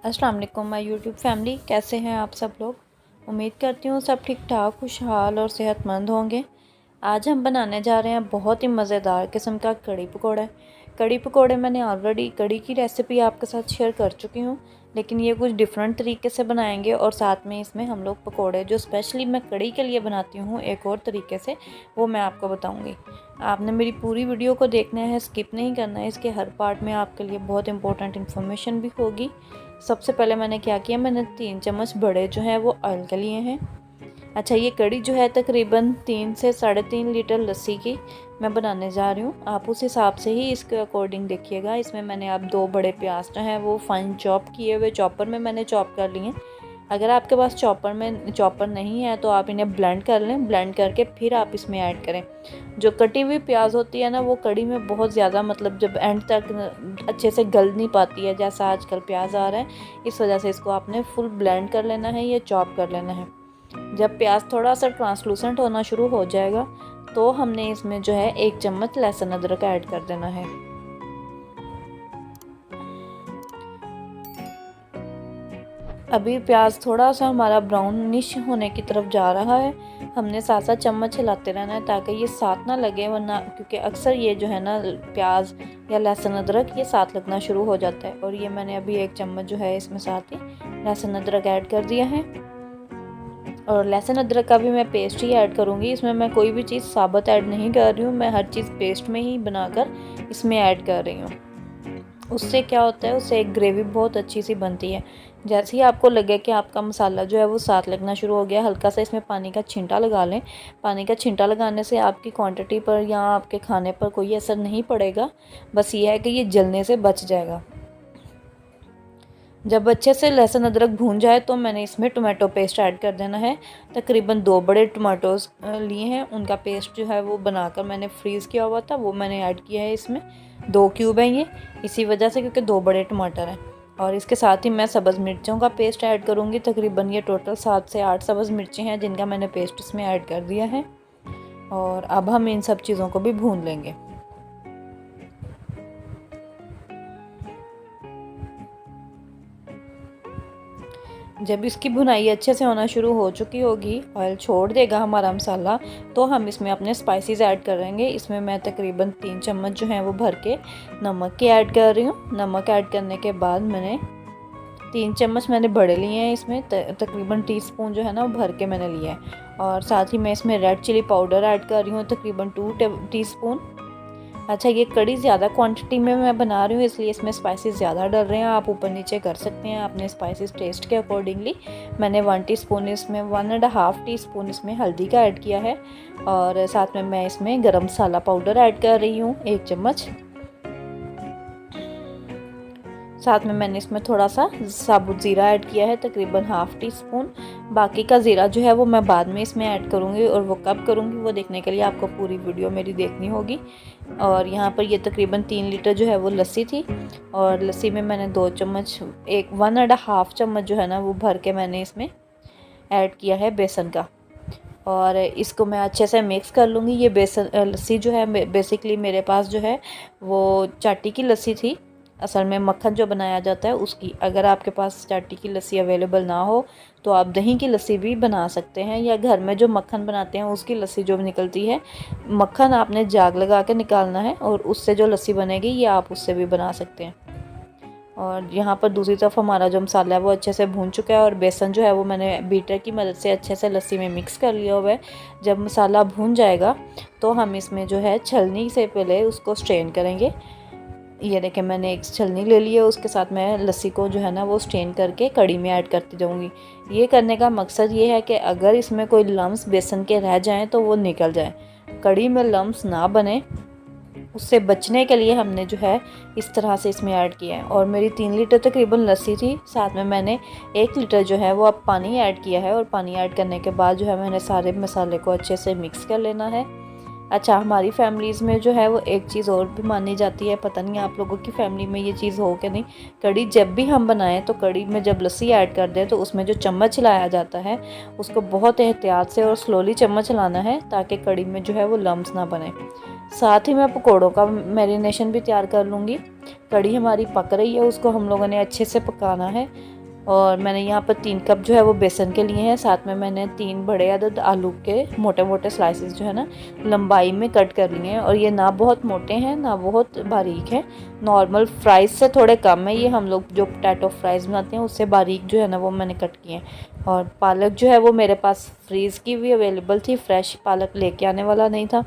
अस्सलाम वालेकुम my YouTube family, कैसे हैं आप सब लोग। उम्मीद करती हूँ सब ठीक ठाक, खुशहाल और सेहतमंद होंगे। आज हम बनाने जा रहे हैं बहुत ही मज़ेदार किस्म का कड़ी पकौड़ा। कड़ी पकौड़े मैंने ऑलरेडी कड़ी की रेसिपी आपके साथ शेयर कर चुकी हूँ, लेकिन ये कुछ डिफरेंट तरीके से बनाएंगे और साथ में इसमें हम लोग पकौड़े जो स्पेशली मैं कड़ी के लिए बनाती हूँ एक और तरीके से, वो मैं आपको बताऊँगी। आपने मेरी पूरी वीडियो को देखना है, स्किप नहीं करना है। इसके हर पार्ट में आपके लिए बहुत इंपॉर्टेंट इन्फॉर्मेशन भी होगी। सबसे पहले मैंने क्या किया, मैंने 3 चम्मच बड़े जो हैं वो ऑयल के लिए हैं। अच्छा, ये कड़ी जो है तकरीबन 3 से 3.5 लीटर लस्सी की मैं बनाने जा रही हूँ। आप उस हिसाब से ही इसके अकॉर्डिंग देखिएगा। इसमें मैंने अब 2 बड़े प्याज जो हैं वो फाइन चॉप किए हुए चॉपर में मैंने चॉप कर लिए। अगर आपके पास चॉपर नहीं है तो आप इन्हें ब्लेंड कर लें। ब्लेंड करके फिर आप इसमें ऐड करें। जो कटी हुई प्याज होती है ना, वो कड़ी में बहुत ज़्यादा जब एंड तक अच्छे से गल नहीं पाती है जैसा आजकल प्याज आ रहा है। इस वजह से इसको आपने फुल ब्लेंड कर लेना है या चॉप कर लेना है। जब प्याज थोड़ा सा ट्रांसलूसेंट होना शुरू हो जाएगा तो हमने इसमें जो है 1 चम्मच लहसुन अदरक ऐड कर देना है। अभी प्याज थोड़ा सा हमारा ब्राउनिश होने की तरफ जा रहा है। हमने 7-7 चम्मच हिलाते रहना है ताकि ये साथ ना लगे, वरना क्योंकि अक्सर ये जो है ना प्याज या लहसुन अदरक ये साथ लगना शुरू हो जाता है। और ये मैंने अभी 1 चम्मच जो है इसमें साथ ही लहसुन अदरक ऐड कर दिया है। और लहसुन अदरक का भी मैं पेस्ट ही ऐड करूँगी। इसमें मैं कोई भी चीज़ साबुत ऐड नहीं कर रही हूँ, मैं हर चीज़ पेस्ट में ही बनाकर इसमें ऐड कर रही हूँ। उससे क्या होता है, उससे एक ग्रेवी बहुत अच्छी सी बनती है। जैसे ही आपको लगे कि आपका मसाला जो है वो साथ लगना शुरू हो गया, हल्का सा इसमें पानी का छींटा लगा लें। पानी का छींटा लगाने से आपकी क्वांटिटी पर या आपके खाने पर कोई असर नहीं पड़ेगा, बस ये है कि ये जलने से बच जाएगा। जब अच्छे से लहसुन अदरक भून जाए तो मैंने इसमें टोमेटो पेस्ट ऐड कर देना है। तकरीबन 2 बड़े टमाटोज़ लिए हैं, उनका पेस्ट जो है वो बनाकर मैंने फ्रीज़ किया हुआ था, वो मैंने ऐड किया है इसमें। 2 क्यूब हैं ये, इसी वजह से क्योंकि 2 बड़े टमाटर हैं। और इसके साथ ही मैं सब्ज़ मिर्चों का पेस्ट ऐड करूँगी। तकरीबन ये टोटल 7 से 8 सब्ज़ मिर्चें हैं जिनका मैंने पेस्ट इसमें ऐड कर दिया है। और अब हम इन सब चीज़ों को भी भून लेंगे। जब इसकी भुनाई अच्छे से होना शुरू हो चुकी होगी, ऑयल छोड़ देगा हमारा मसाला, तो हम इसमें अपने स्पाइसेस ऐड करेंगे। इसमें मैं तकरीबन 3 चम्मच जो हैं वो भर के नमक के ऐड कर रही हूँ। नमक ऐड करने के बाद मैंने 3 चम्मच मैंने बड़े लिए हैं। इसमें तकरीबन टीस्पून जो है ना वो भर के मैंने लिया है। और साथ ही मैं इसमें रेड चिली पाउडर ऐड कर रही हूँ, तकरीबन 2 टीस्पून। अच्छा, ये कड़ी ज़्यादा क्वांटिटी में मैं बना रही हूँ इसलिए इसमें स्पाइसेस ज़्यादा डल रहे हैं। आप ऊपर नीचे कर सकते हैं अपने स्पाइसेस टेस्ट के अकॉर्डिंगली। मैंने 1 टीस्पून इसमें 1.5 टीस्पून इसमें हल्दी का ऐड किया है। और साथ में मैं इसमें गरम मसाला पाउडर ऐड कर रही हूँ 1 चम्मच। साथ में मैंने इसमें थोड़ा सा साबुत ज़ीरा ऐड किया है, तकरीबन 1/2 टीस्पून। बाकी का ज़ीरा जो है वो मैं बाद में इसमें ऐड करूँगी, और वो कब करूँगी वो देखने के लिए आपको पूरी वीडियो मेरी देखनी होगी। और यहाँ पर ये तकरीबन 3 लीटर जो है वो लस्सी थी, और लस्सी में मैंने 2 चम्मच 1.5 चम्मच जो है ना वो भर के मैंने इसमें ऐड किया है बेसन का। और इसको मैं अच्छे से मिक्स कर लूँगी। ये बेसन लस्सी जो है बेसिकली मेरे पास जो है वो चाटी की लस्सी थी, असल में मक्खन जो बनाया जाता है उसकी। अगर आपके पास चाटी की लस्सी अवेलेबल ना हो तो आप दही की लस्सी भी बना सकते हैं, या घर में जो मक्खन बनाते हैं उसकी लस्सी जो निकलती है। मक्खन आपने जाग लगा के निकालना है और उससे जो लस्सी बनेगी ये आप उससे भी बना सकते हैं। और यहाँ पर दूसरी तरफ हमारा जो मसाला है वो अच्छे से भून चुका है, और बेसन जो है वो मैंने बीटर की मदद से अच्छे से लस्सी में मिक्स कर लिया हुआ है। जब मसाला भून जाएगा तो हम इसमें जो है छलनी से पहले उसको स्ट्रेन करेंगे। ये देखें, मैंने एक छलनी ले ली है, उसके साथ मैं लस्सी को जो है ना वो स्ट्रेन करके कड़ी में ऐड करती जाऊँगी। ये करने का मकसद ये है कि अगर इसमें कोई लम्स बेसन के रह जाएं तो वो निकल जाए, कड़ी में लम्स ना बने, उससे बचने के लिए हमने जो है इस तरह से इसमें ऐड किया है। और मेरी 3 लीटर तकरीबन लस्सी थी, साथ में मैंने 1 लीटर जो है वो अब पानी ऐड किया है। और पानी ऐड करने के बाद जो है मैंने सारे मसाले को अच्छे से मिक्स कर लेना है। अच्छा, हमारी फैमिलीज़ में जो है वो एक चीज़ और भी मानी जाती है, पता नहीं आप लोगों की फैमिली में ये चीज़ हो कि नहीं। कड़ी जब भी हम बनाएं तो कड़ी में जब लस्सी ऐड कर दें तो उसमें जो चम्मच हिलाया जाता है उसको बहुत एहतियात से और स्लोली चम्मच हिलाना है ताकि कड़ी में जो है वो लम्स ना बने। साथ ही मैं पकोड़ों का मैरिनेशन भी तैयार कर लूँगी। कढ़ी हमारी पक रही है, उसको हम लोगों ने अच्छे से पकाना है। और मैंने यहाँ पर 3 कप जो है वो बेसन के लिए हैं। साथ में मैंने 3 बड़े अदद आलू के मोटे मोटे स्लाइसेस जो है ना लंबाई में कट कर लिए हैं। और ये ना बहुत मोटे हैं ना बहुत बारीक हैं, नॉर्मल फ्राइज से थोड़े कम है। ये हम लोग जो पोटैटो फ्राइज़ बनाते हैं उससे बारीक जो है ना वो मैंने कट किए हैं। और पालक जो है वो मेरे पास फ्रीज़ की भी अवेलेबल थी, फ्रेश पालक लेके आने वाला नहीं था।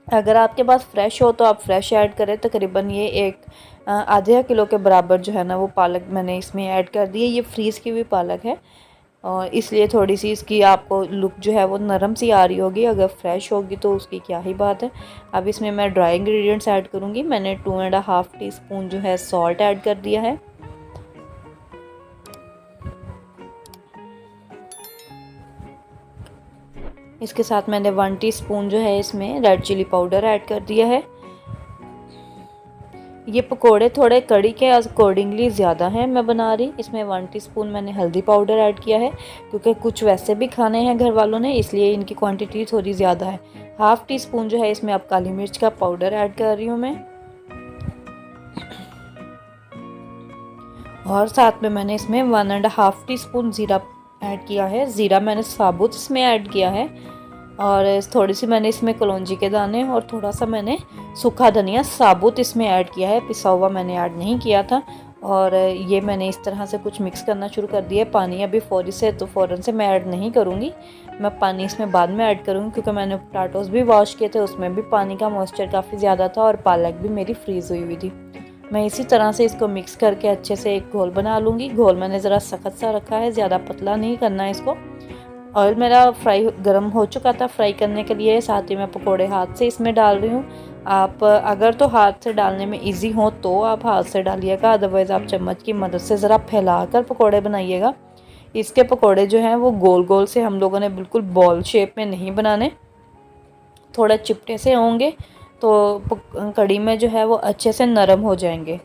अगर आपके पास फ्रेश हो तो आप फ्रेश ऐड करें। तकरीबन ये एक आधे किलो के बराबर जो है ना वो पालक मैंने इसमें ऐड कर दी है। ये फ्रीज़ की हुई पालक है और इसलिए थोड़ी सी इसकी आपको लुक जो है वो नरम सी आ रही होगी। अगर फ्रेश होगी तो उसकी क्या ही बात है। अब इसमें मैं ड्राई इंग्रेडिएंट्स ऐड करूँगी। मैंने 2.5 टीस्पून जो है सॉल्ट ऐड कर दिया है। इसके साथ मैंने 1 टीस्पून जो है इसमें रेड चिली पाउडर ऐड कर दिया है। ये पकोड़े थोड़े कड़ी के अकॉर्डिंगली ज़्यादा हैं मैं बना रही। इसमें 1 टीस्पून मैंने हल्दी पाउडर ऐड किया है, क्योंकि कुछ वैसे भी खाने हैं घर वालों ने, इसलिए इनकी क्वांटिटी थोड़ी ज़्यादा है। 1/2 टीस्पून जो है इसमें अब काली मिर्च का पाउडर ऐड कर रही हूँ मैं। और साथ में मैंने इसमें 1.5 टीस्पून ज़ीरा ऐड किया है। ज़ीरा मैंने साबुत इसमें ऐड किया है। और थोड़ी सी मैंने इसमें कलौंजी के दाने और थोड़ा सा मैंने सूखा धनिया साबुत इसमें ऐड किया है, पिसा हुआ मैंने ऐड नहीं किया था। और ये मैंने इस तरह से कुछ मिक्स करना शुरू कर दिया है। पानी अभी फ़ौरन से मैं ऐड नहीं करूँगी, मैं पानी इसमें बाद में ऐड करूँगी, क्योंकि मैंने पोटैटोज़ भी वॉश किए थे, उसमें भी पानी का मॉइस्चर काफ़ी ज़्यादा था और पालक भी मेरी फ्रीज़ हुई थी। मैं इसी तरह से इसको मिक्स करके अच्छे से एक घोल बना लूँगी। घोल मैंने ज़रा सख्त सा रखा है, ज़्यादा पतला नहीं करना है इसको। ऑयल मेरा गर्म हो चुका था फ्राई करने के लिए। साथ ही मैं पकोड़े हाथ से इसमें डाल रही हूँ। आप अगर तो हाथ से डालने में इजी हो तो आप हाथ से डालिएगा, अदरवाइज़ आप चम्मच की मदद से ज़रा फैला कर पकोड़े बनाइएगा। इसके पकोड़े जो हैं वो गोल गोल से हम लोगों ने बिल्कुल बॉल शेप में नहीं बनाने, थोड़ा चिपटे से होंगे तो कढ़ी में जो है वो अच्छे से नरम हो जाएंगे।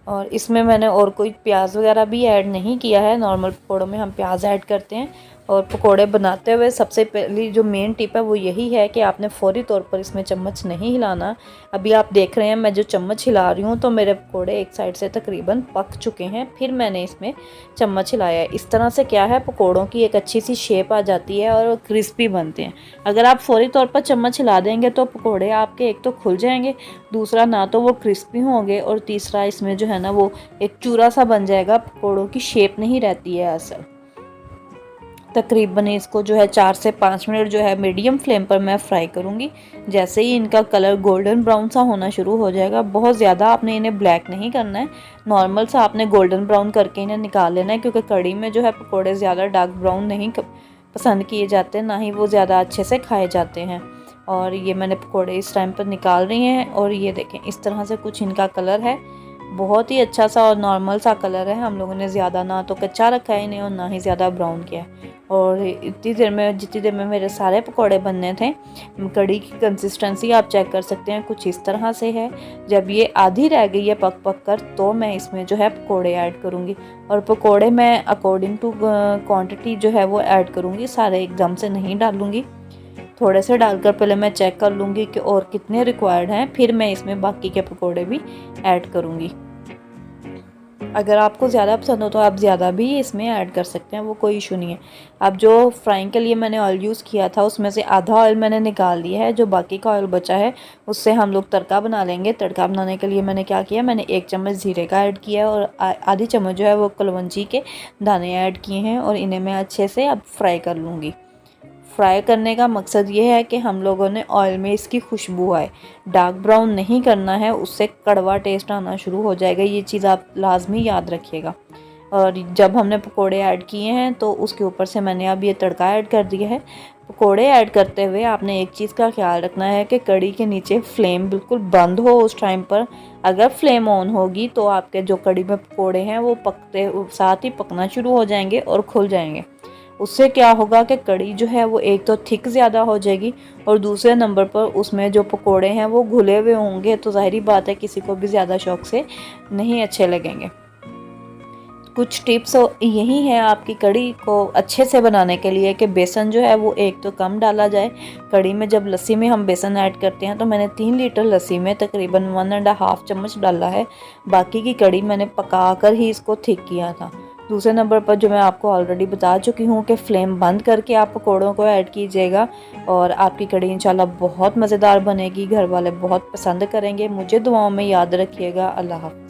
और इसमें मैंने और कोई प्याज वगैरह भी ऐड नहीं किया है। नॉर्मल पकोड़ों में हम प्याज ऐड करते हैं। और पकोड़े बनाते हुए सबसे पहली जो मेन टिप है वो यही है कि आपने फौरी तौर पर इसमें चम्मच नहीं हिलाना। अभी आप देख रहे हैं मैं जो चम्मच हिला रही हूँ तो मेरे पकोड़े एक साइड से तकरीबन पक चुके हैं, फिर मैंने इसमें चम्मच हिलाया है। इस तरह से क्या है, पकोड़ों की एक अच्छी सी शेप आ जाती है और क्रिस्पी बनते हैं। अगर आप फौरी तौर पर चम्मच हिला देंगे तो पकोड़े आपके एक तो खुल जाएंगे, दूसरा ना तो वो क्रिस्पी होंगे, और तीसरा इसमें जो है ना वो एक चूरा सा बन जाएगा, पकोड़ों की शेप नहीं रहती है असल। तकरीबन इसको जो है 4 से 5 मिनट जो है मीडियम फ्लेम पर मैं फ्राई करूँगी। जैसे ही इनका कलर गोल्डन ब्राउन सा होना शुरू हो जाएगा, बहुत ज़्यादा आपने इन्हें ब्लैक नहीं करना है, नॉर्मल सा आपने गोल्डन ब्राउन करके इन्हें निकाल लेना है, क्योंकि कढ़ी में जो है पकोड़े ज़्यादा डार्क ब्राउन नहीं पसंद किए जाते, ना ही वो ज़्यादा अच्छे से खाए जाते हैं। और ये मैंने पकोड़े इस टाइम पर निकाल रही हैं और ये देखें इस तरह से कुछ इनका कलर है, बहुत ही अच्छा सा और नॉर्मल सा कलर है। हम लोगों ने ज़्यादा ना तो कच्चा रखा है इन्हें और ना ही ज़्यादा ब्राउन किया है। और जितनी देर में मेरे सारे पकोड़े बनने थे, कढ़ी की कंसिस्टेंसी आप चेक कर सकते हैं, कुछ इस तरह से है। जब ये आधी रह गई है पक पक कर, तो मैं इसमें जो है पकोड़े ऐड करूँगी। और पकोड़े मैं अकॉर्डिंग टू क्वांटिटी जो है वो ऐड करूँगी, सारे एकदम से नहीं डालूँगी। थोड़े से डालकर पहले मैं चेक कर लूँगी कि और कितने रिक्वायर्ड हैं, फिर मैं इसमें बाकी के पकोड़े भी ऐड करूँगी। अगर आपको ज़्यादा पसंद हो तो आप ज़्यादा भी इसमें ऐड कर सकते हैं, वो कोई इशू नहीं है। अब जो फ्राइंग के लिए मैंने ऑयल यूज़ किया था उसमें से आधा ऑयल मैंने निकाल दिया है, जो बाकी का ऑयल बचा है उससे हम लोग तड़का बना लेंगे। तड़का बनाने के लिए मैंने क्या किया, मैंने 1 चम्मच ज़ीरे का ऐड किया है और आधी चम्मच जो है वो कलवंजी के दाने ऐड किए हैं, और इन्हें मैं अच्छे से अब फ्राई कर लूँगी। फ्राई करने का मकसद ये है कि हम लोगों ने ऑयल में इसकी खुशबू आए, डार्क ब्राउन नहीं करना है, उससे कड़वा टेस्ट आना शुरू हो जाएगा। ये चीज़ आप लाजमी याद रखिएगा। और जब हमने पकोड़े ऐड किए हैं तो उसके ऊपर से मैंने अब ये तड़का ऐड कर दिया है। पकोड़े ऐड करते हुए आपने एक चीज़ का ख्याल रखना है कि कढ़ी के नीचे फ्लेम बिल्कुल बंद हो उस टाइम पर। अगर फ्लेम ऑन होगी तो आपके जो कढ़ी में पकोड़े हैं वो पकते साथ ही पकना शुरू हो जाएंगे और खुल जाएंगे। उससे क्या होगा कि कढ़ी जो है वो एक तो थिक ज़्यादा हो जाएगी, और दूसरे नंबर पर उसमें जो पकोड़े हैं वो घुले हुए होंगे, तो ज़ाहिरी बात है किसी को भी ज़्यादा शौक से नहीं अच्छे लगेंगे। कुछ टिप्स यही है आपकी कढ़ी को अच्छे से बनाने के लिए कि बेसन जो है वो एक तो कम डाला जाए। कढ़ी में जब लस्सी में हम बेसन ऐड करते हैं तो मैंने 3 लीटर लस्सी में तकरीबन 1.5 चम्मच डाला है। बाकी की कढ़ी मैंने पका कर ही इसको थिक किया था। दूसरे नंबर पर जो मैं आपको ऑलरेडी बता चुकी हूँ कि फ्लेम बंद करके आप पकौड़ों को ऐड कीजिएगा और आपकी कढ़ी इंशाल्लाह बहुत मज़ेदार बनेगी। घर वाले बहुत पसंद करेंगे। मुझे दुआओं में याद रखिएगा। अल्लाह हाफ़िज़।